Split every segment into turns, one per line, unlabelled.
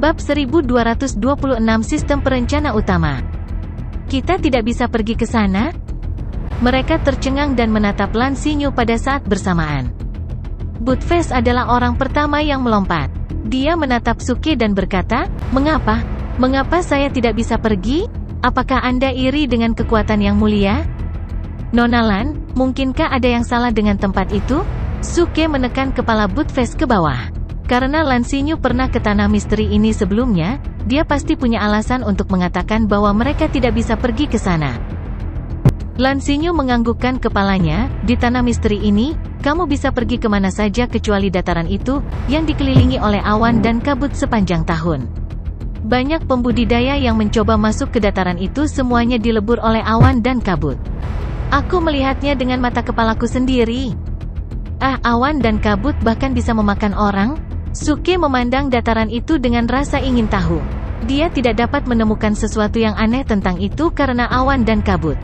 Bab 1226 Sistem Perencana Utama. Kita tidak bisa pergi ke sana? Mereka tercengang dan menatap Lan Xinyu pada saat bersamaan. Buttfast adalah orang pertama yang melompat. Dia menatap Suke dan berkata, "Mengapa? Mengapa saya tidak bisa pergi? Apakah Anda iri dengan kekuatan yang mulia?" "Nona Lan, mungkinkah ada yang salah dengan tempat itu?" Suke menekan kepala Buttfast ke bawah. Karena Lan Xinyu pernah ke tanah misteri ini sebelumnya, dia pasti punya alasan untuk mengatakan bahwa mereka tidak bisa pergi ke sana. Lan Xinyu menganggukkan kepalanya, "Di tanah misteri ini, kamu bisa pergi kemana saja kecuali dataran itu, yang dikelilingi oleh awan dan kabut sepanjang tahun. Banyak pembudidaya yang mencoba masuk ke dataran itu semuanya dilebur oleh awan dan kabut. Aku melihatnya dengan mata kepalaku sendiri. Awan dan kabut bahkan bisa memakan orang?" Suke memandang dataran itu dengan rasa ingin tahu. Dia tidak dapat menemukan sesuatu yang aneh tentang itu karena awan dan kabut.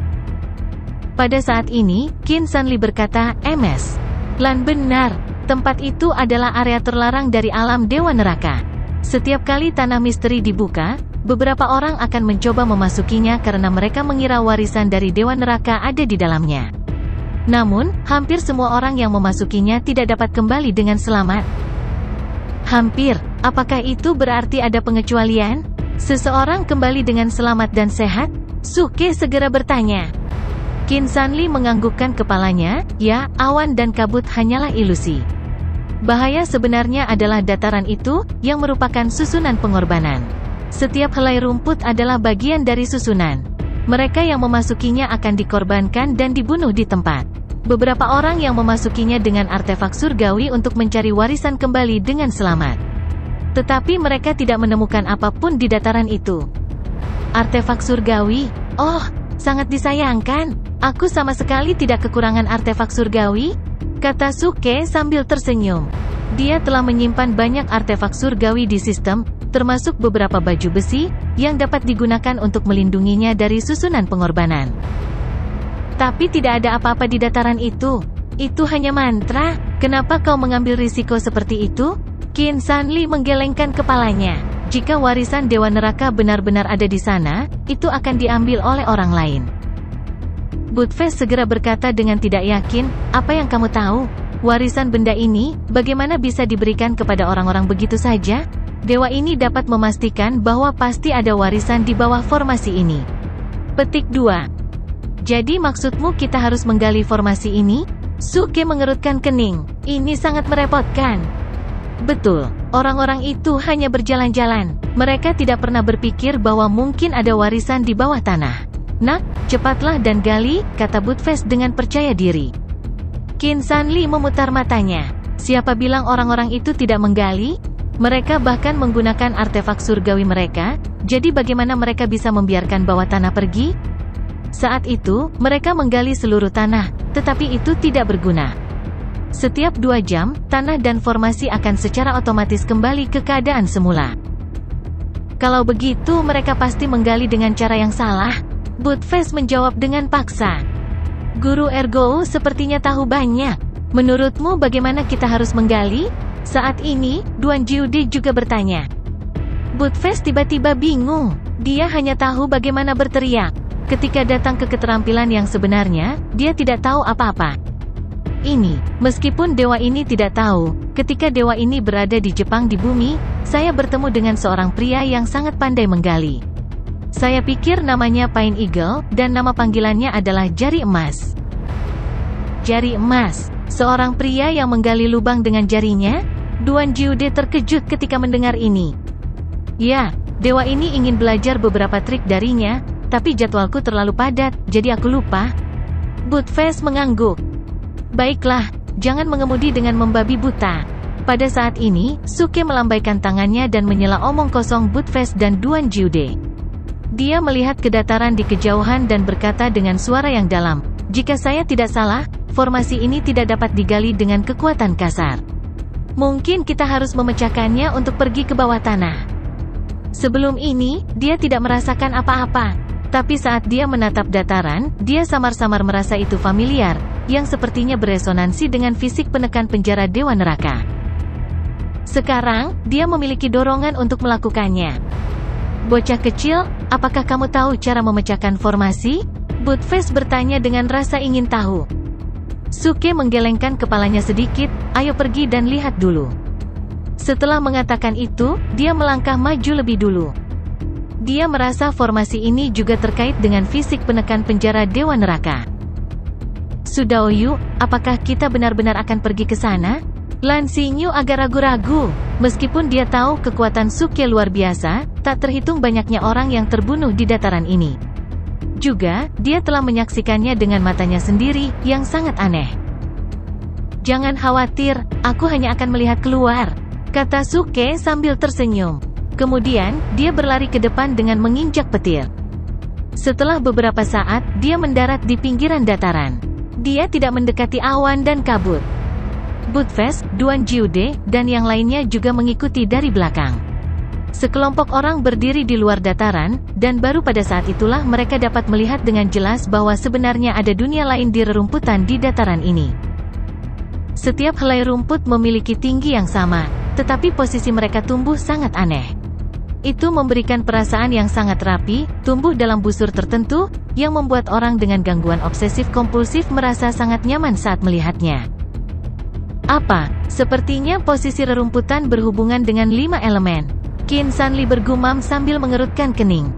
Pada saat ini, Qin Sanli berkata, "MS. Lan benar, tempat itu adalah area terlarang dari alam Dewa Neraka. Setiap kali tanah misteri dibuka, beberapa orang akan mencoba memasukinya karena mereka mengira warisan dari Dewa Neraka ada di dalamnya. Namun, hampir semua orang yang memasukinya tidak dapat kembali dengan selamat." "Hampir, apakah itu berarti ada pengecualian? Seseorang kembali dengan selamat dan sehat?" Suke segera bertanya. Qin Sanli menganggukkan kepalanya, "Ya, awan dan kabut hanyalah ilusi. Bahaya sebenarnya adalah dataran itu, yang merupakan susunan pengorbanan. Setiap helai rumput adalah bagian dari susunan. Mereka yang memasukinya akan dikorbankan dan dibunuh di tempat. Beberapa orang yang memasukinya dengan artefak surgawi untuk mencari warisan kembali dengan selamat. Tetapi mereka tidak menemukan apapun di dataran itu." "Artefak surgawi? Oh, sangat disayangkan. Aku sama sekali tidak kekurangan artefak surgawi," kata Suke sambil tersenyum. Dia telah menyimpan banyak artefak surgawi di sistem, termasuk beberapa baju besi, yang dapat digunakan untuk melindunginya dari susunan pengorbanan. "Tapi tidak ada apa-apa di dataran itu. Itu hanya mantra. Kenapa kau mengambil risiko seperti itu?" Qin Sanli menggelengkan kepalanya. Jika warisan Dewa Neraka benar-benar ada di sana, itu akan diambil oleh orang lain. Buttfast segera berkata dengan tidak yakin, "Apa yang kamu tahu? Warisan benda ini, bagaimana bisa diberikan kepada orang-orang begitu saja? Dewa ini dapat memastikan bahwa pasti ada warisan di bawah formasi ini." Petik 2. "Jadi maksudmu kita harus menggali formasi ini?" Suke mengerutkan kening. "Ini sangat merepotkan." "Betul, orang-orang itu hanya berjalan-jalan. Mereka tidak pernah berpikir bahwa mungkin ada warisan di bawah tanah." "Nak, cepatlah dan gali," kata Buttfast dengan percaya diri. Qin Sanli memutar matanya. "Siapa bilang orang-orang itu tidak menggali? Mereka bahkan menggunakan artefak surgawi mereka, jadi bagaimana mereka bisa membiarkan bawah tanah pergi?" Saat itu, mereka menggali seluruh tanah, tetapi itu tidak berguna. Setiap 2 jam, tanah dan formasi akan secara otomatis kembali ke keadaan semula. "Kalau begitu mereka pasti menggali dengan cara yang salah," Buttfast menjawab dengan paksa. "Guru Ergo sepertinya tahu banyak. Menurutmu bagaimana kita harus menggali?" Saat ini, Duan Jiude juga bertanya. Buttfast tiba-tiba bingung. Dia hanya tahu bagaimana berteriak. Ketika datang ke keterampilan yang sebenarnya, dia tidak tahu apa-apa. Meskipun dewa ini tidak tahu, ketika dewa ini berada di Jepang di bumi, saya bertemu dengan seorang pria yang sangat pandai menggali. Saya pikir namanya Pine Eagle, dan nama panggilannya adalah Jari Emas." "Jari emas? Seorang pria yang menggali lubang dengan jarinya?" Duan Jiude terkejut ketika mendengar ini. "Ya, dewa ini ingin belajar beberapa trik darinya, tapi jadwalku terlalu padat, jadi aku lupa." Buttfast mengangguk. "Baiklah, jangan mengemudi dengan membabi buta." Pada saat ini, Suke melambaikan tangannya dan menyela omong kosong Buttfast dan Duan Jiude. Dia melihat ke dataran di kejauhan dan berkata dengan suara yang dalam, "Jika saya tidak salah, formasi ini tidak dapat digali dengan kekuatan kasar. Mungkin kita harus memecahkannya untuk pergi ke bawah tanah." Sebelum ini, dia tidak merasakan apa-apa. Tapi saat dia menatap dataran, dia samar-samar merasa itu familiar, yang sepertinya beresonansi dengan fisik penekan penjara Dewa Neraka. Sekarang, dia memiliki dorongan untuk melakukannya. Bocah kecil, apakah kamu tahu cara memecahkan formasi? Buttface bertanya dengan rasa ingin tahu. Suke menggelengkan kepalanya sedikit, ayo pergi dan lihat dulu. Setelah mengatakan itu, dia melangkah maju lebih dulu. Dia merasa formasi ini juga terkait dengan fisik penekan penjara Dewa Neraka. Sudaoyu, apakah kita benar-benar akan pergi ke sana? Lan Xingyu agak ragu-ragu. Meskipun dia tahu kekuatan Suke luar biasa, tak terhitung banyaknya orang yang terbunuh di dataran ini. Juga, dia telah menyaksikannya dengan matanya sendiri, yang sangat aneh. Jangan khawatir, aku hanya akan melihat keluar, kata Suke sambil tersenyum. Kemudian, dia berlari ke depan dengan menginjak petir. Setelah beberapa saat, dia mendarat di pinggiran dataran. Dia tidak mendekati awan dan kabut. Buttface, Duan Jiude, dan yang lainnya juga mengikuti dari belakang. Sekelompok orang berdiri di luar dataran, dan baru pada saat itulah mereka dapat melihat dengan jelas bahwa sebenarnya ada dunia lain di rerumputan di dataran ini. Setiap helai rumput memiliki tinggi yang sama, tetapi posisi mereka tumbuh sangat aneh. Itu memberikan perasaan yang sangat rapi, tumbuh dalam busur tertentu, yang membuat orang dengan gangguan obsesif-kompulsif merasa sangat nyaman saat melihatnya. Apa? Sepertinya posisi rerumputan berhubungan dengan 5 elemen. Qin Sanli bergumam sambil mengerutkan kening.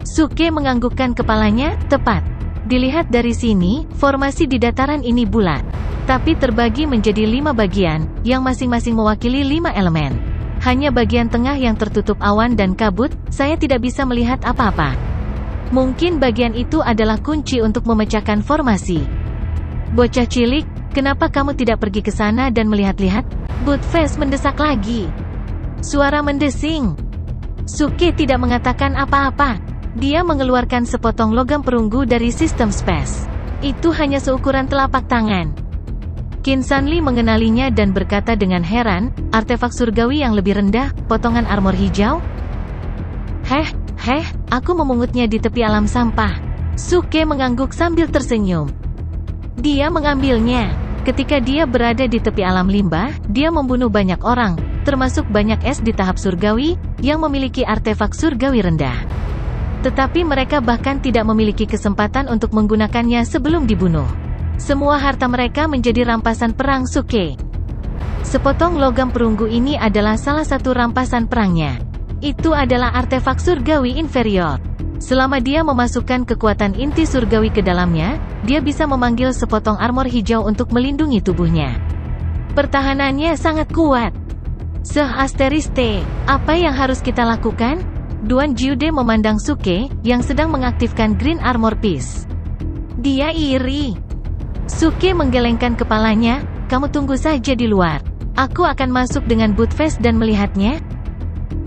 Suke menganggukkan kepalanya, tepat. Dilihat dari sini, formasi di dataran ini bulat. Tapi terbagi menjadi 5 bagian, yang masing-masing mewakili 5 elemen. Hanya bagian tengah yang tertutup awan dan kabut, saya tidak bisa melihat apa-apa. Mungkin bagian itu adalah kunci untuk memecahkan formasi. Bocah cilik, kenapa kamu tidak pergi ke sana dan melihat-lihat? Buttface mendesak lagi. Suara mendesing. Suke tidak mengatakan apa-apa. Dia mengeluarkan sepotong logam perunggu dari sistem space. Itu hanya seukuran telapak tangan. Qin Sanli mengenalinya dan berkata dengan heran, artefak surgawi yang lebih rendah, potongan armor hijau? Aku memungutnya di tepi alam sampah. Suke mengangguk sambil tersenyum. Dia mengambilnya. Ketika dia berada di tepi alam limbah, dia membunuh banyak orang, termasuk banyak es di tahap surgawi, yang memiliki artefak surgawi rendah. Tetapi mereka bahkan tidak memiliki kesempatan untuk menggunakannya sebelum dibunuh. Semua harta mereka menjadi rampasan perang Suke. Sepotong logam perunggu ini adalah salah satu rampasan perangnya. Itu adalah artefak surgawi inferior. Selama dia memasukkan kekuatan inti surgawi ke dalamnya, dia bisa memanggil sepotong armor hijau untuk melindungi tubuhnya. Pertahanannya sangat kuat. Asteriste, apa yang harus kita lakukan? Duan Jiude memandang Suke, yang sedang mengaktifkan Green Armor Piece. Dia iri. Suke menggelengkan kepalanya, kamu tunggu saja di luar. Aku akan masuk dengan Buttface dan melihatnya.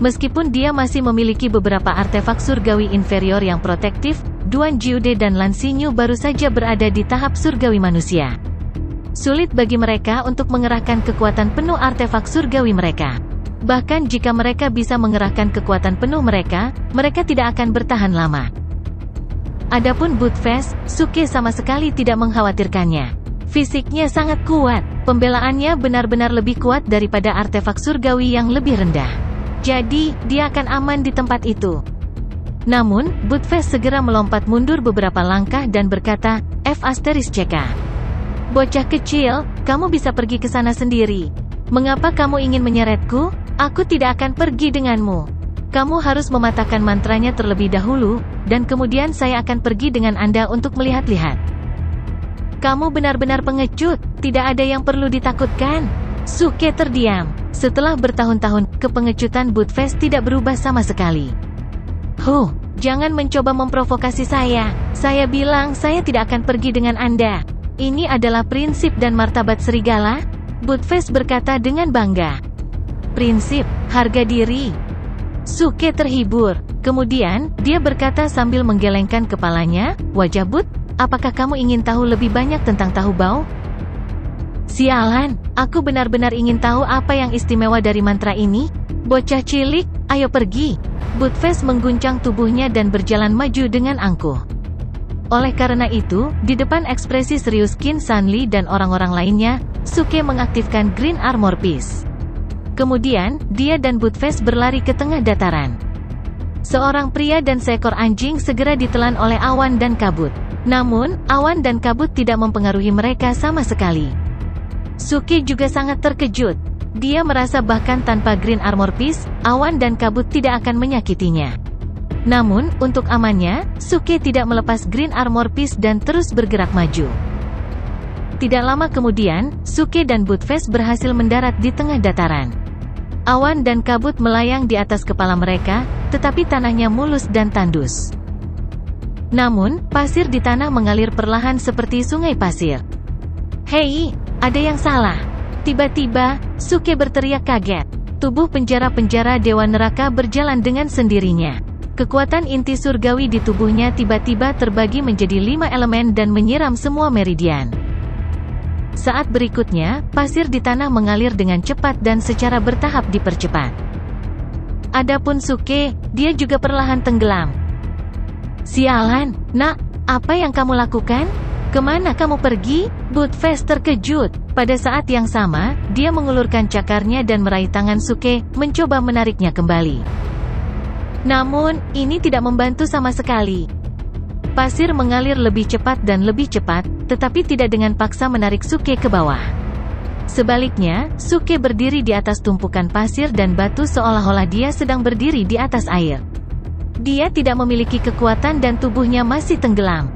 Meskipun dia masih memiliki beberapa artefak surgawi inferior yang protektif, Duan Jiude dan Lan Xingyu baru saja berada di tahap surgawi manusia. Sulit bagi mereka untuk mengerahkan kekuatan penuh artefak surgawi mereka. Bahkan jika mereka bisa mengerahkan kekuatan penuh mereka tidak akan bertahan lama. Adapun Buttface, Suke sama sekali tidak mengkhawatirkannya. Fisiknya sangat kuat, pembelaannya benar-benar lebih kuat daripada artefak surgawi yang lebih rendah. Jadi, dia akan aman di tempat itu. Namun, Buttface segera melompat mundur beberapa langkah dan berkata, **CK. Bocah kecil, kamu bisa pergi ke sana sendiri. Mengapa kamu ingin menyeretku? Aku tidak akan pergi denganmu. Kamu harus mematahkan mantranya terlebih dahulu, dan kemudian saya akan pergi dengan Anda untuk melihat-lihat. Kamu benar-benar pengecut, tidak ada yang perlu ditakutkan. Suke terdiam. Setelah bertahun-tahun, kepengecutan Buttface tidak berubah sama sekali. Jangan mencoba memprovokasi saya. Saya bilang saya tidak akan pergi dengan Anda. Ini adalah prinsip dan martabat serigala, Buttface berkata dengan bangga. Prinsip, harga diri. Suke terhibur. Kemudian, dia berkata sambil menggelengkan kepalanya, wajah Butt, apakah kamu ingin tahu lebih banyak tentang tahu bau? Sialan, aku benar-benar ingin tahu apa yang istimewa dari mantra ini. Bocah cilik, ayo pergi. Buttface mengguncang tubuhnya dan berjalan maju dengan angkuh. Oleh karena itu, di depan ekspresi serius Qin Sanli dan orang-orang lainnya, Suke mengaktifkan Green Armor Piece. Kemudian, dia dan Buttfast berlari ke tengah dataran. Seorang pria dan seekor anjing segera ditelan oleh awan dan kabut. Namun, awan dan kabut tidak mempengaruhi mereka sama sekali. Suke juga sangat terkejut. Dia merasa bahkan tanpa Green Armor Piece, awan dan kabut tidak akan menyakitinya. Namun, untuk amannya, Suke tidak melepas Green Armor Piece dan terus bergerak maju. Tidak lama kemudian, Suke dan Buttfast berhasil mendarat di tengah dataran. Awan dan kabut melayang di atas kepala mereka, tetapi tanahnya mulus dan tandus. Namun, pasir di tanah mengalir perlahan seperti sungai pasir. "Hei, ada yang salah!" Tiba-tiba, Suke berteriak kaget. Tubuh penjara-penjara Dewa Neraka berjalan dengan sendirinya. Kekuatan inti surgawi di tubuhnya tiba-tiba terbagi menjadi 5 elemen dan menyiram semua meridian. Saat berikutnya, pasir di tanah mengalir dengan cepat dan secara bertahap dipercepat. Adapun Suke, dia juga perlahan tenggelam. "Sialan, nak, apa yang kamu lakukan? Kemana kamu pergi?" Buttfast terkejut. Pada saat yang sama, dia mengulurkan cakarnya dan meraih tangan Suke, mencoba menariknya kembali. Namun, ini tidak membantu sama sekali. Pasir mengalir lebih cepat dan lebih cepat, tetapi tidak dengan paksa menarik Suke ke bawah. Sebaliknya, Suke berdiri di atas tumpukan pasir dan batu seolah-olah dia sedang berdiri di atas air. Dia tidak memiliki kekuatan dan tubuhnya masih tenggelam.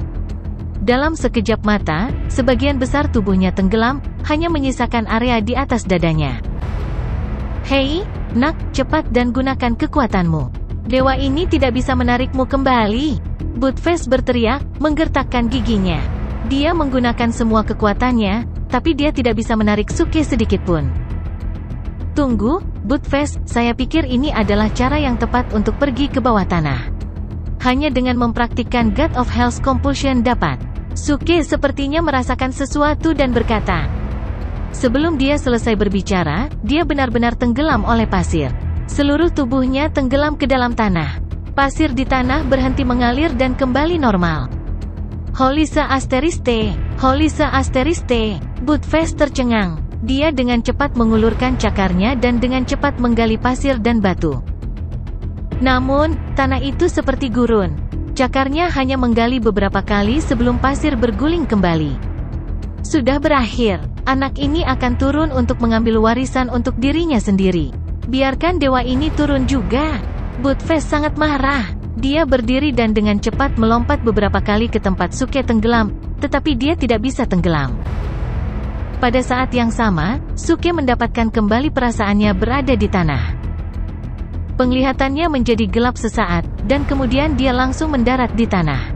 Dalam sekejap mata, sebagian besar tubuhnya tenggelam, hanya menyisakan area di atas dadanya. "Hei, nak, cepat dan gunakan kekuatanmu. Dewa ini tidak bisa menarikmu kembali." Buttfast berteriak, menggertakkan giginya. Dia menggunakan semua kekuatannya, tapi dia tidak bisa menarik Suke sedikitpun. "Tunggu, Buttfast, saya pikir ini adalah cara yang tepat untuk pergi ke bawah tanah. Hanya dengan mempraktikkan God of Hell's Compulsion dapat." Suke sepertinya merasakan sesuatu dan berkata. Sebelum dia selesai berbicara, dia benar-benar tenggelam oleh pasir. Seluruh tubuhnya tenggelam ke dalam tanah. Pasir di tanah berhenti mengalir dan kembali normal. "Holisa Asteriste! Holisa Asteriste!" Buttfast tercengang. Dia dengan cepat mengulurkan cakarnya dan dengan cepat menggali pasir dan batu. Namun, tanah itu seperti gurun. Cakarnya hanya menggali beberapa kali sebelum pasir berguling kembali. Sudah berakhir. Anak ini akan turun untuk mengambil warisan untuk dirinya sendiri. Biarkan dewa ini turun juga. Buttfast sangat marah. Dia berdiri dan dengan cepat melompat beberapa kali ke tempat Suke tenggelam, tetapi dia tidak bisa tenggelam. Pada saat yang sama, Suke mendapatkan kembali perasaannya berada di tanah. Penglihatannya menjadi gelap sesaat, dan kemudian dia langsung mendarat di tanah.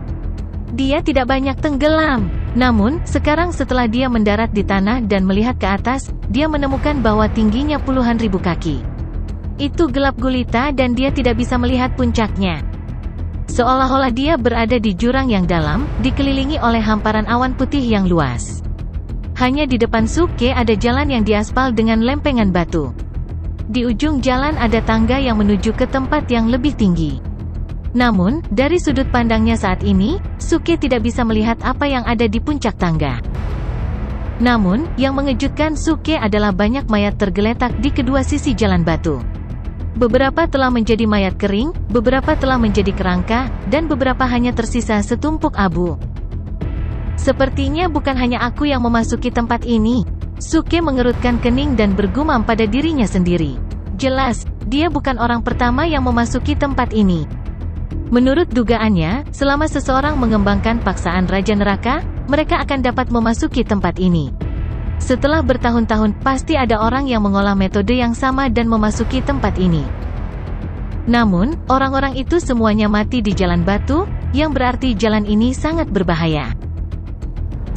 Dia tidak banyak tenggelam. Namun, sekarang setelah dia mendarat di tanah dan melihat ke atas, dia menemukan bahwa tingginya puluhan ribu kaki. Itu gelap gulita dan dia tidak bisa melihat puncaknya. Seolah-olah dia berada di jurang yang dalam, dikelilingi oleh hamparan awan putih yang luas. Hanya di depan Suke ada jalan yang diaspal dengan lempengan batu. Di ujung jalan ada tangga yang menuju ke tempat yang lebih tinggi. Namun, dari sudut pandangnya saat ini, Suke tidak bisa melihat apa yang ada di puncak tangga. Namun, yang mengejutkan Suke adalah banyak mayat tergeletak di kedua sisi jalan batu. Beberapa telah menjadi mayat kering, beberapa telah menjadi kerangka, dan beberapa hanya tersisa setumpuk abu. Sepertinya bukan hanya aku yang memasuki tempat ini. Suke mengerutkan kening dan bergumam pada dirinya sendiri. Jelas, dia bukan orang pertama yang memasuki tempat ini. Menurut dugaannya, selama seseorang mengembangkan paksaan Raja Neraka, mereka akan dapat memasuki tempat ini. Setelah bertahun-tahun, pasti ada orang yang mengolah metode yang sama dan memasuki tempat ini. Namun, orang-orang itu semuanya mati di jalan batu, yang berarti jalan ini sangat berbahaya.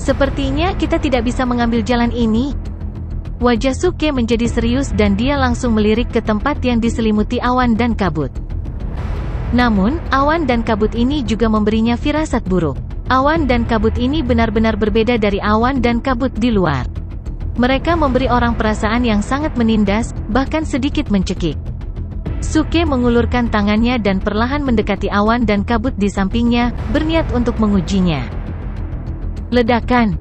Sepertinya kita tidak bisa mengambil jalan ini. Wajah Suke menjadi serius dan dia langsung melirik ke tempat yang diselimuti awan dan kabut. Namun, awan dan kabut ini juga memberinya firasat buruk. Awan dan kabut ini benar-benar berbeda dari awan dan kabut di luar. Mereka memberi orang perasaan yang sangat menindas, bahkan sedikit mencekik. Suke mengulurkan tangannya dan perlahan mendekati awan dan kabut di sampingnya, berniat untuk mengujinya. Ledakan.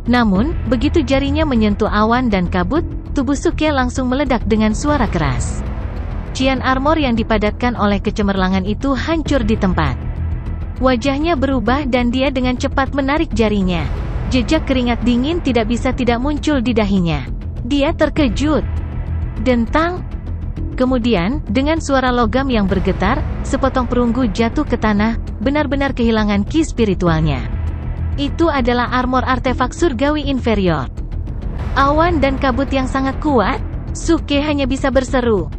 Namun, begitu jarinya menyentuh awan dan kabut, tubuh Suke langsung meledak dengan suara keras. Cian armor yang dipadatkan oleh kecemerlangan itu hancur di tempat. Wajahnya berubah dan dia dengan cepat menarik jarinya. Jejak keringat dingin tidak bisa tidak muncul di dahinya. Dia terkejut. Dentang. Kemudian, dengan suara logam yang bergetar, sepotong perunggu jatuh ke tanah, benar-benar kehilangan ki spiritualnya. Itu adalah armor artefak surgawi inferior. Awan dan kabut yang sangat kuat. Suke hanya bisa berseru.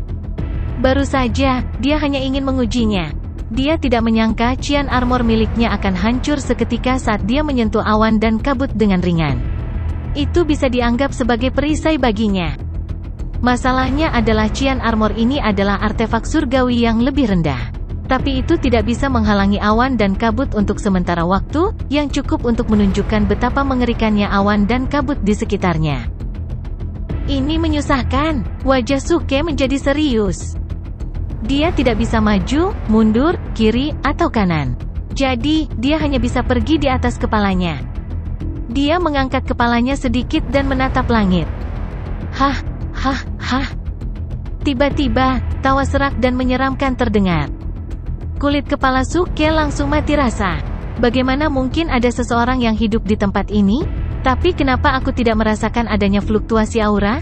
Baru saja, dia hanya ingin mengujinya. Dia tidak menyangka cian armor miliknya akan hancur seketika saat dia menyentuh awan dan kabut dengan ringan. Itu bisa dianggap sebagai perisai baginya. Masalahnya adalah cian armor ini adalah artefak surgawi yang lebih rendah. Tapi itu tidak bisa menghalangi awan dan kabut untuk sementara waktu, yang cukup untuk menunjukkan betapa mengerikannya awan dan kabut di sekitarnya. Ini menyusahkan. Wajah Suke menjadi serius. Dia tidak bisa maju, mundur, kiri, atau kanan. Jadi, dia hanya bisa pergi di atas kepalanya. Dia mengangkat kepalanya sedikit dan menatap langit. Hah, hah, hah. Tiba-tiba, tawa serak dan menyeramkan terdengar. Kulit kepala Suke langsung mati rasa. Bagaimana mungkin ada seseorang yang hidup di tempat ini? Tapi kenapa aku tidak merasakan adanya fluktuasi aura?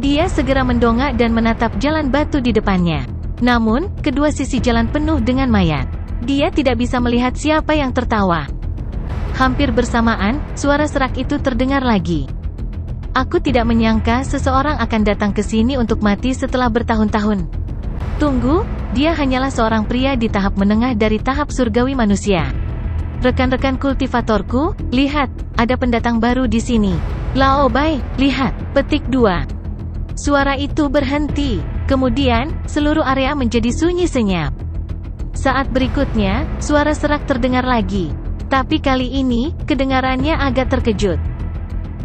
Dia segera mendongak dan menatap jalan batu di depannya. Namun, kedua sisi jalan penuh dengan mayat. Dia tidak bisa melihat siapa yang tertawa. Hampir bersamaan, suara serak itu terdengar lagi. Aku tidak menyangka seseorang akan datang ke sini untuk mati setelah bertahun-tahun. Tunggu, dia hanyalah seorang pria di tahap menengah dari tahap surgawi manusia. Rekan-rekan kultivatorku, lihat, ada pendatang baru di sini. Lao Bai, lihat, petik 2. Suara itu berhenti. Kemudian, seluruh area menjadi sunyi senyap. Saat berikutnya, suara serak terdengar lagi. Tapi kali ini, kedengarannya agak terkejut.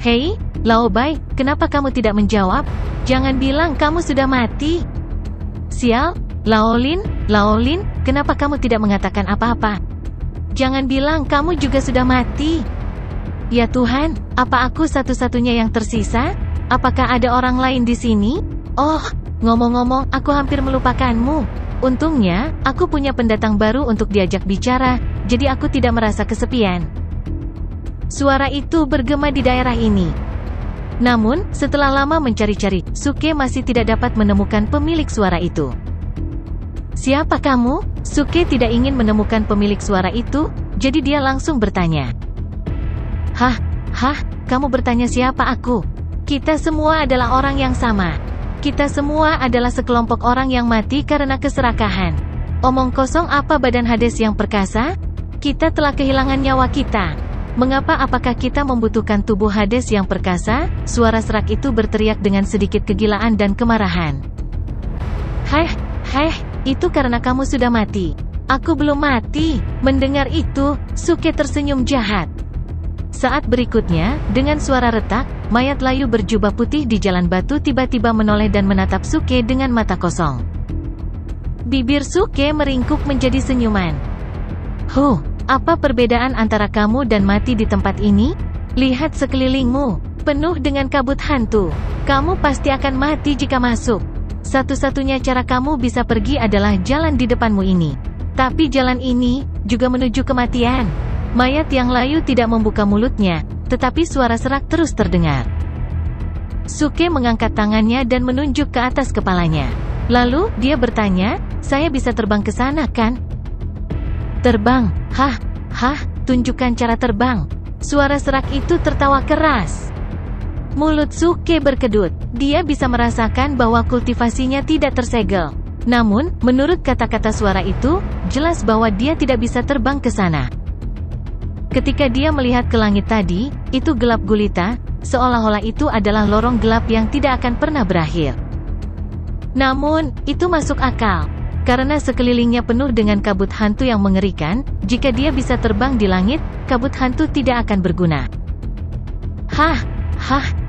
Hei, Lao Bai, kenapa kamu tidak menjawab? Jangan bilang kamu sudah mati. Sial, Lao Lin, kenapa kamu tidak mengatakan apa-apa? Jangan bilang kamu juga sudah mati. Ya Tuhan, apa aku satu-satunya yang tersisa? Apakah ada orang lain di sini? Oh, ngomong-ngomong, aku hampir melupakanmu. Untungnya, aku punya pendatang baru untuk diajak bicara, jadi aku tidak merasa kesepian. Suara itu bergema di daerah ini. Namun, setelah lama mencari-cari, Suke masih tidak dapat menemukan pemilik suara itu. Siapa kamu? Suke tidak ingin menemukan pemilik suara itu, jadi dia langsung bertanya. Hah, kamu bertanya siapa aku? Kita semua adalah orang yang sama. Kita semua adalah sekelompok orang yang mati karena keserakahan. Omong kosong apa badan Hades yang perkasa? Kita telah kehilangan nyawa kita. Mengapa apakah kita membutuhkan tubuh Hades yang perkasa? Suara serak itu berteriak dengan sedikit kegilaan dan kemarahan. Itu karena kamu sudah mati. Aku belum mati. Mendengar itu, Suke tersenyum jahat. Saat berikutnya, dengan suara retak, mayat layu berjubah putih di jalan batu tiba-tiba menoleh dan menatap Suke dengan mata kosong. Bibir Suke meringkuk menjadi senyuman. Apa perbedaan antara kamu dan mati di tempat ini? Lihat sekelilingmu, penuh dengan kabut hantu. Kamu pasti akan mati jika masuk. Satu-satunya cara kamu bisa pergi adalah jalan di depanmu ini. Tapi jalan ini juga menuju kematian. Mayat yang layu tidak membuka mulutnya, tetapi suara serak terus terdengar. Suke mengangkat tangannya dan menunjuk ke atas kepalanya. Lalu, dia bertanya, saya bisa terbang ke sana kan? Terbang? Tunjukkan cara terbang. Suara serak itu tertawa keras. Mulut Suke berkedut. Dia bisa merasakan bahwa kultivasinya tidak tersegel. Namun, menurut kata-kata suara itu, jelas bahwa dia tidak bisa terbang ke sana. Ketika dia melihat ke langit tadi, itu gelap gulita, seolah-olah itu adalah lorong gelap yang tidak akan pernah berakhir. Namun, itu masuk akal. Karena sekelilingnya penuh dengan kabut hantu yang mengerikan, jika dia bisa terbang di langit, kabut hantu tidak akan berguna.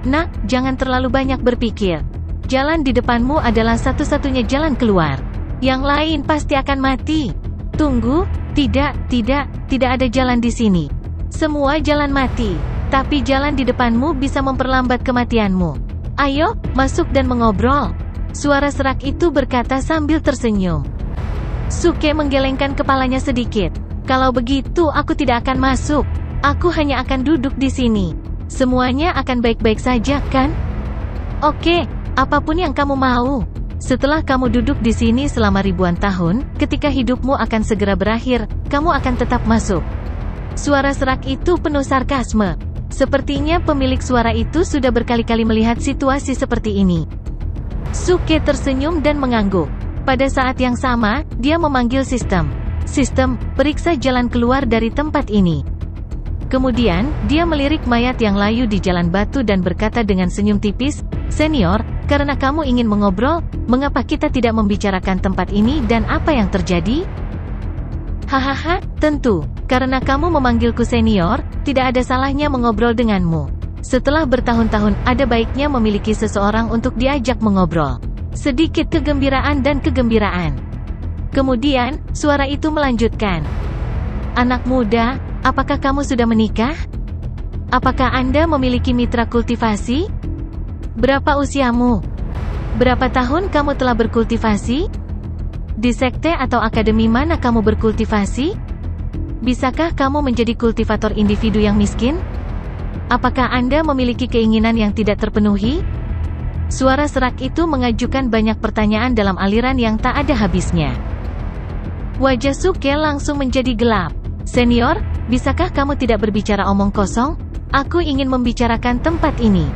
Nak, jangan terlalu banyak berpikir. Jalan di depanmu adalah satu-satunya jalan keluar. Yang lain pasti akan mati. Tunggu, tidak ada jalan di sini. Semua jalan mati, tapi jalan di depanmu bisa memperlambat kematianmu. Ayo, masuk dan mengobrol. Suara serak itu berkata sambil tersenyum. Suke menggelengkan kepalanya sedikit. Kalau begitu aku tidak akan masuk. Aku hanya akan duduk di sini. Semuanya akan baik-baik saja, kan? Oke, apapun yang kamu mau. Setelah kamu duduk di sini selama ribuan tahun, ketika hidupmu akan segera berakhir, kamu akan tetap masuk. Suara serak itu penuh sarkasme. Sepertinya pemilik suara itu sudah berkali-kali melihat situasi seperti ini. Suke tersenyum dan mengangguk. Pada saat yang sama, dia memanggil sistem. Sistem, periksa jalan keluar dari tempat ini. Kemudian, dia melirik mayat yang layu di jalan batu dan berkata dengan senyum tipis, "Senior, karena kamu ingin mengobrol, mengapa kita tidak membicarakan tempat ini dan apa yang terjadi?" Hahaha, tentu. Karena kamu memanggilku senior, tidak ada salahnya mengobrol denganmu. Setelah bertahun-tahun, ada baiknya memiliki seseorang untuk diajak mengobrol. Sedikit kegembiraan dan kegembiraan. Kemudian, suara itu melanjutkan. Anak muda, apakah kamu sudah menikah? Apakah Anda memiliki mitra kultivasi? Berapa usiamu? Berapa tahun kamu telah berkultivasi? Di sekte atau akademi mana kamu berkultivasi? Bisakah kamu menjadi kultivator individu yang miskin? Apakah Anda memiliki keinginan yang tidak terpenuhi? Suara serak itu mengajukan banyak pertanyaan dalam aliran yang tak ada habisnya. Wajah Suke langsung menjadi gelap. Senior, bisakah kamu tidak berbicara omong kosong? Aku ingin membicarakan tempat ini.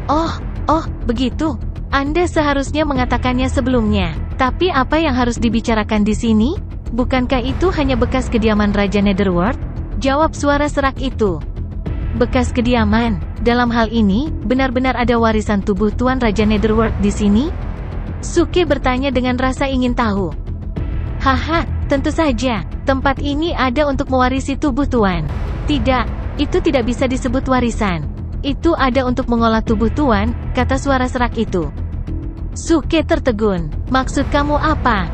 Oh, begitu. Anda seharusnya mengatakannya sebelumnya. Tapi apa yang harus dibicarakan di sini? Bukankah itu hanya bekas kediaman Raja Netherworld? Jawab suara serak itu. Bekas kediaman. Dalam hal ini, benar-benar ada warisan tubuh Tuan Raja Netherworld di sini? Suke bertanya dengan rasa ingin tahu. Haha, tentu saja. Tempat ini ada untuk mewarisi tubuh Tuan. Tidak, itu tidak bisa disebut warisan. Itu ada untuk mengolah tubuh Tuan, kata suara serak itu. Suke tertegun. Maksud kamu apa?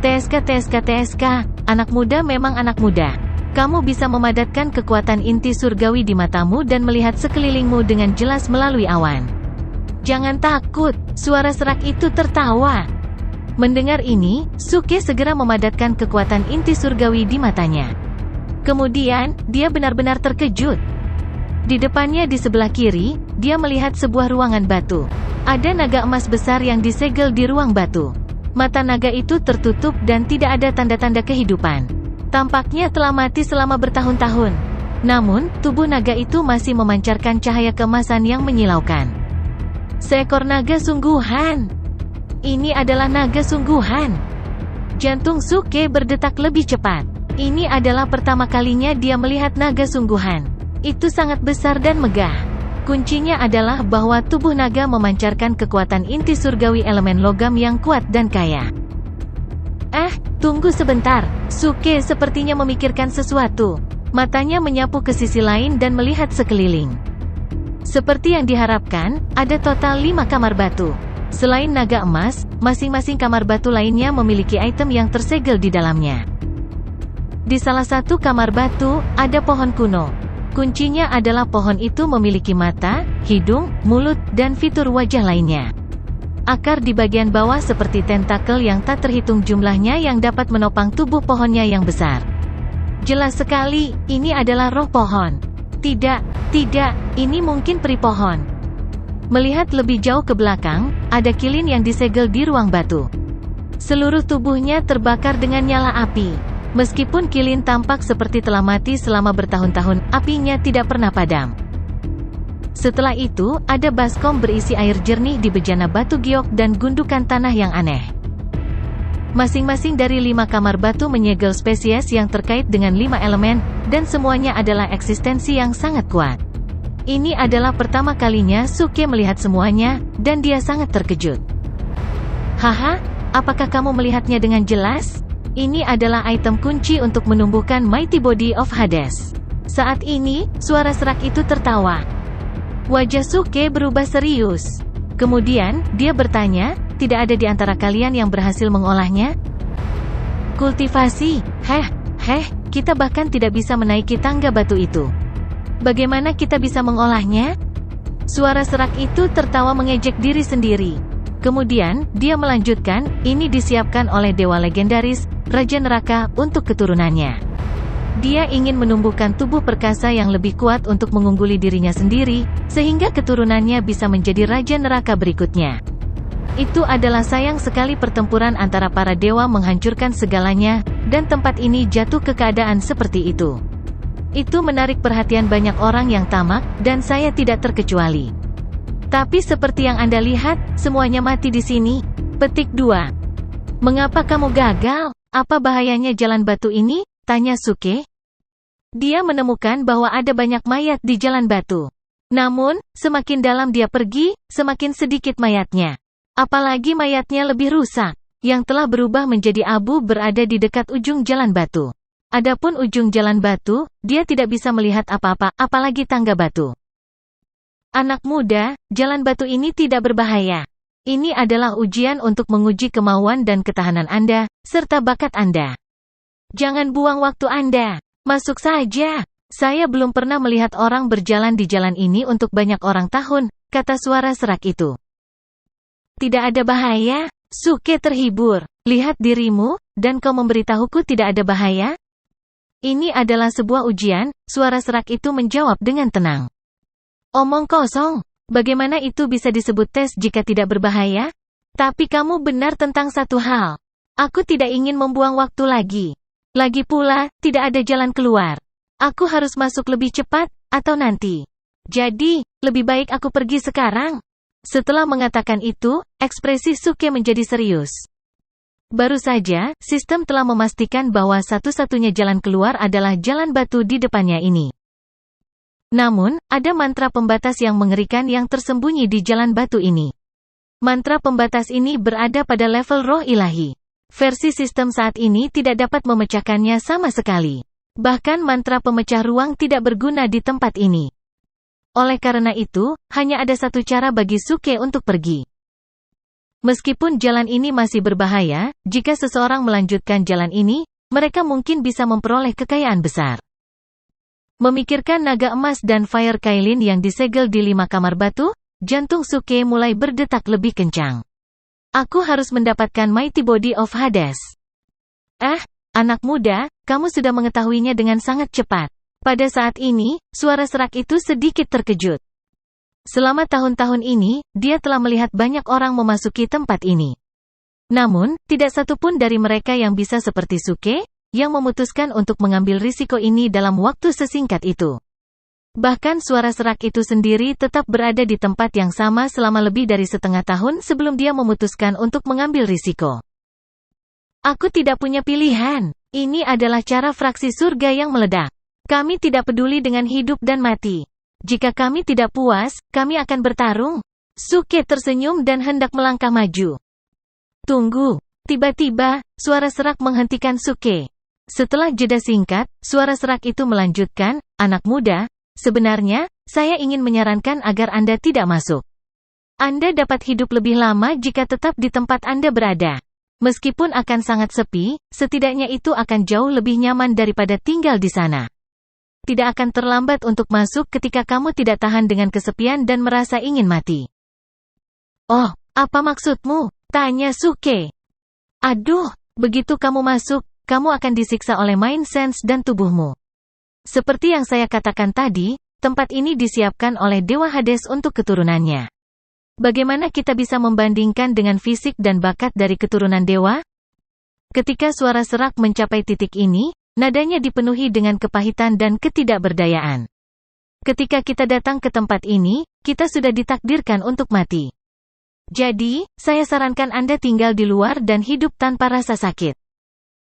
TSK, anak muda memang anak muda. Kamu bisa memadatkan kekuatan inti surgawi di matamu dan melihat sekelilingmu dengan jelas melalui awan. Jangan takut, suara serak itu tertawa. Mendengar ini, Suke segera memadatkan kekuatan inti surgawi di matanya. Kemudian, dia benar-benar terkejut. Di depannya di sebelah kiri, dia melihat sebuah ruangan batu. Ada naga emas besar yang disegel di ruang batu. Mata naga itu tertutup dan tidak ada tanda-tanda kehidupan. Tampaknya telah mati selama bertahun-tahun. Namun, tubuh naga itu masih memancarkan cahaya keemasan yang menyilaukan. Seekor naga sungguhan. Ini adalah naga sungguhan. Jantung Suke berdetak lebih cepat. Ini adalah pertama kalinya dia melihat naga sungguhan. Itu sangat besar dan megah. Kuncinya adalah bahwa tubuh naga memancarkan kekuatan inti surgawi elemen logam yang kuat dan kaya. Tunggu sebentar. Suke sepertinya memikirkan sesuatu. Matanya menyapu ke sisi lain dan melihat sekeliling. Seperti yang diharapkan, ada total 5 kamar batu. Selain naga emas, masing-masing kamar batu lainnya memiliki item yang tersegel di dalamnya. Di salah satu kamar batu, ada pohon kuno. Kuncinya adalah pohon itu memiliki mata, hidung, mulut, dan fitur wajah lainnya. Akar di bagian bawah seperti tentakel yang tak terhitung jumlahnya yang dapat menopang tubuh pohonnya yang besar. Jelas sekali, ini adalah roh pohon. Tidak, ini mungkin peri pohon. Melihat lebih jauh ke belakang, ada kilin yang disegel di ruang batu. Seluruh tubuhnya terbakar dengan nyala api. Meskipun kilin tampak seperti telah mati selama bertahun-tahun, apinya tidak pernah padam. Setelah itu, ada baskom berisi air jernih di bejana batu giok dan gundukan tanah yang aneh. Masing-masing dari 5 kamar batu menyegel spesies yang terkait dengan 5 elemen, dan semuanya adalah eksistensi yang sangat kuat. Ini adalah pertama kalinya Suke melihat semuanya, dan dia sangat terkejut. Haha, apakah kamu melihatnya dengan jelas? Ini adalah item kunci untuk menumbuhkan Mighty Body of Hades. Saat ini, suara serak itu tertawa. Wajah Suke berubah serius. Kemudian, dia bertanya, tidak ada di antara kalian yang berhasil mengolahnya? Kultivasi, kita bahkan tidak bisa menaiki tangga batu itu. Bagaimana kita bisa mengolahnya? Suara serak itu tertawa mengejek diri sendiri. Kemudian, dia melanjutkan, ini disiapkan oleh dewa legendaris, Raja Neraka, untuk keturunannya. Dia ingin menumbuhkan tubuh perkasa yang lebih kuat untuk mengungguli dirinya sendiri, sehingga keturunannya bisa menjadi Raja Neraka berikutnya. Itu adalah sayang sekali pertempuran antara para dewa menghancurkan segalanya, dan tempat ini jatuh ke keadaan seperti itu. Itu menarik perhatian banyak orang yang tamak, dan saya tidak terkecuali. Tapi seperti yang Anda lihat, semuanya mati di sini. Petik 2. Mengapa kamu gagal? Apa bahayanya jalan batu ini? Tanya Suke. Dia menemukan bahwa ada banyak mayat di jalan batu. Namun, semakin dalam dia pergi, semakin sedikit mayatnya. Apalagi mayatnya lebih rusak, yang telah berubah menjadi abu berada di dekat ujung jalan batu. Adapun ujung jalan batu, dia tidak bisa melihat apa-apa, apalagi tangga batu. Anak muda, jalan batu ini tidak berbahaya. Ini adalah ujian untuk menguji kemauan dan ketahanan Anda, serta bakat Anda. Jangan buang waktu Anda. Masuk saja. Saya belum pernah melihat orang berjalan di jalan ini untuk banyak orang tahun, kata suara serak itu. Tidak ada bahaya. Suke terhibur. Lihat dirimu, dan kau memberitahuku tidak ada bahaya? Ini adalah sebuah ujian, suara serak itu menjawab dengan tenang. Omong kosong, bagaimana itu bisa disebut tes jika tidak berbahaya? Tapi kamu benar tentang satu hal. Aku tidak ingin membuang waktu lagi. Lagi pula, tidak ada jalan keluar. Aku harus masuk lebih cepat, atau nanti. Jadi, lebih baik aku pergi sekarang. Setelah mengatakan itu, ekspresi Suke menjadi serius. Baru saja, sistem telah memastikan bahwa satu-satunya jalan keluar adalah jalan batu di depannya ini. Namun, ada mantra pembatas yang mengerikan yang tersembunyi di jalan batu ini. Mantra pembatas ini berada pada level roh ilahi. Versi sistem saat ini tidak dapat memecahkannya sama sekali. Bahkan mantra pemecah ruang tidak berguna di tempat ini. Oleh karena itu, hanya ada satu cara bagi Suke untuk pergi. Meskipun jalan ini masih berbahaya, jika seseorang melanjutkan jalan ini, mereka mungkin bisa memperoleh kekayaan besar. Memikirkan naga emas dan Fire Kailin yang disegel di 5 kamar batu, jantung Suke mulai berdetak lebih kencang. Aku harus mendapatkan Mighty Body of Hades. Anak muda, kamu sudah mengetahuinya dengan sangat cepat. Pada saat ini, suara serak itu sedikit terkejut. Selama tahun-tahun ini, dia telah melihat banyak orang memasuki tempat ini. Namun, tidak satu pun dari mereka yang bisa seperti Suke, yang memutuskan untuk mengambil risiko ini dalam waktu sesingkat itu. Bahkan suara serak itu sendiri tetap berada di tempat yang sama selama lebih dari setengah tahun sebelum dia memutuskan untuk mengambil risiko. Aku tidak punya pilihan. Ini adalah cara fraksi surga yang meledak. Kami tidak peduli dengan hidup dan mati. Jika kami tidak puas, kami akan bertarung. Suke tersenyum dan hendak melangkah maju. Tunggu. Tiba-tiba, suara serak menghentikan Suke. Setelah jeda singkat, suara serak itu melanjutkan, anak muda, sebenarnya, saya ingin menyarankan agar Anda tidak masuk. Anda dapat hidup lebih lama jika tetap di tempat Anda berada. Meskipun akan sangat sepi, setidaknya itu akan jauh lebih nyaman daripada tinggal di sana. Tidak akan terlambat untuk masuk ketika kamu tidak tahan dengan kesepian dan merasa ingin mati. Oh, apa maksudmu? Tanya Suke. Aduh, begitu kamu masuk, kamu akan disiksa oleh Mind Sense dan tubuhmu. Seperti yang saya katakan tadi, tempat ini disiapkan oleh Dewa Hades untuk keturunannya. Bagaimana kita bisa membandingkan dengan fisik dan bakat dari keturunan dewa? Ketika suara serak mencapai titik ini, nadanya dipenuhi dengan kepahitan dan ketidakberdayaan. Ketika kita datang ke tempat ini, kita sudah ditakdirkan untuk mati. Jadi, saya sarankan Anda tinggal di luar dan hidup tanpa rasa sakit.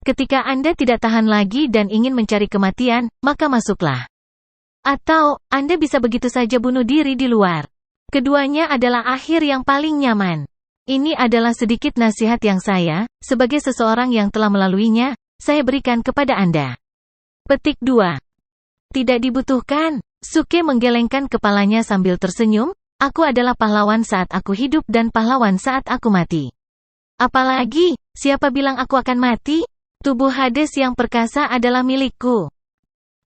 Ketika Anda tidak tahan lagi dan ingin mencari kematian, maka masuklah. Atau, Anda bisa begitu saja bunuh diri di luar. Keduanya adalah akhir yang paling nyaman. Ini adalah sedikit nasihat yang saya, sebagai seseorang yang telah melaluinya, saya berikan kepada Anda. Petik 2. Tidak dibutuhkan. Suke menggelengkan kepalanya sambil tersenyum, aku adalah pahlawan saat aku hidup dan pahlawan saat aku mati. Apalagi, siapa bilang aku akan mati? Tubuh Hades yang perkasa adalah milikku.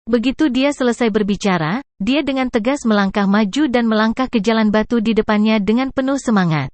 Begitu dia selesai berbicara, dia dengan tegas melangkah maju dan melangkah ke jalan batu di depannya dengan penuh semangat.